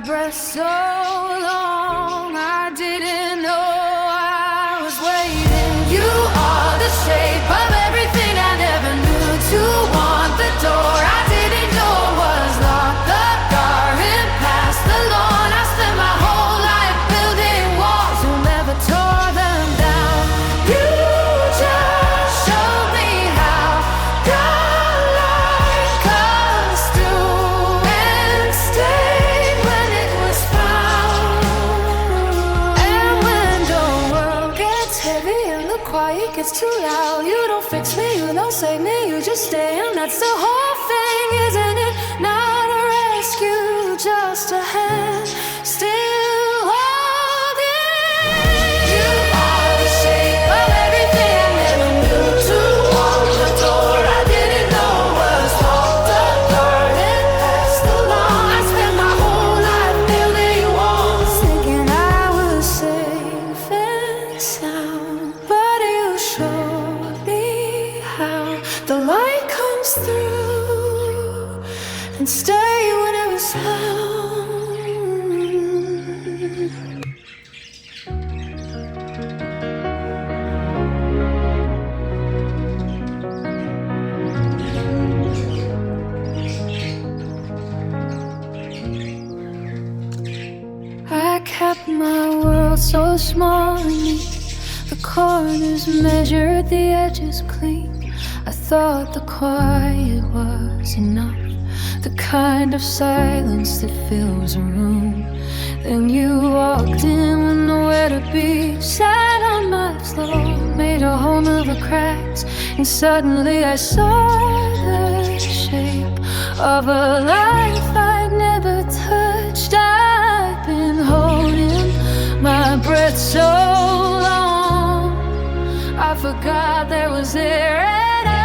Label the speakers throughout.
Speaker 1: breath so long, I didn't know I was waiting. You are the shape of everything I never knew to want. The door I didn't know was locked. The garden past the lawn. I spent my whole life building walls who never tore them down. You just showed me how God light comes through and stayed when it was found. And when the world gets heavy and the quiet gets too loud, you don't fix me, you don't save me, you just stay, and that's the whole thing, isn't it? Not a rescue, just a hand still holding. You are the shape of everything I never knew to want. The door I didn't know was locked. The garden past the lawn. I spent my whole life building walls, thinking I was safe and sound. But you showed me how the light comes through and stay when it was found. I kept my world so small and neat. The corners measured, the edges clean. I thought the quiet was enough, the kind of silence that fills a room. Then you walked in with nowhere to be, sat on my floor, made a home of the cracks, and suddenly I saw the shape of a life I'd never touched. I've been holding my breath so long, I forgot there was air at all.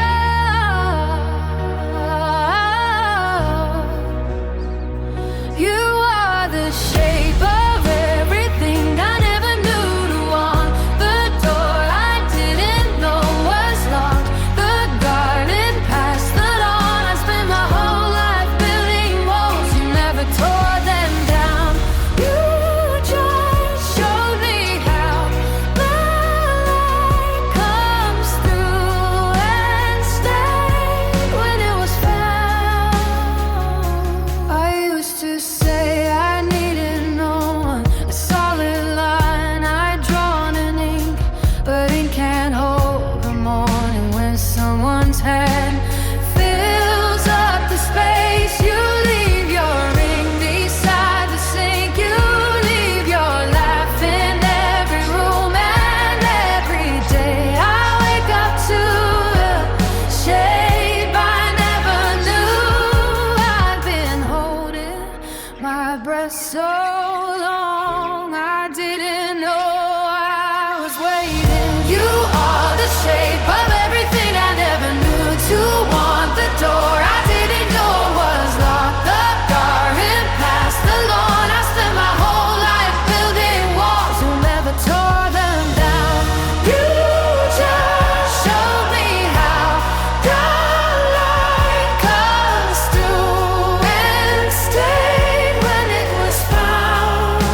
Speaker 1: You are the shape of everything I never knew to want. The door I didn't know was locked. The garden past the lawn. I spent my whole life building walls. You never tore them down. You just showed me how the light comes through and stayed when it was found. I used to say I needed no one, a solid line I'd drawn in ink, but ink can't hold the morning when someone's hand fills up the space. You leave your ring beside the sink. You leave your laugh in every room, and every day I wake up to a shape I never knew. I've been holding my breath so long, I didn't know I was waiting. You are the shape of everything I never knew to want. The door I didn't know was locked. The garden past the lawn. I spent my whole life building walls who never tore them down. You just showed me how God light comes through and stayed when it was found.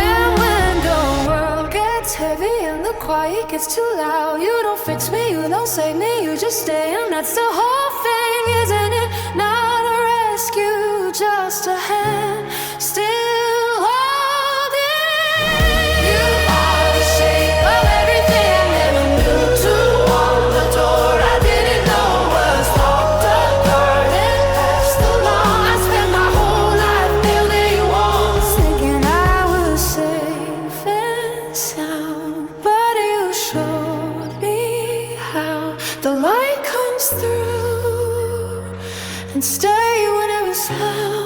Speaker 1: And when the world gets heavy and the quiet gets too loud, you don't fix me, you don't save me, you just stay, and that's the whole thing, isn't it? Not a rescue, just a hand still holding. You are the shape of everything I never knew to want. The door I didn't know was locked. The garden past the lawn. I spent my whole life building walls, thinking I was safe and sound. But you showed me how the light comes through and stay when it was found.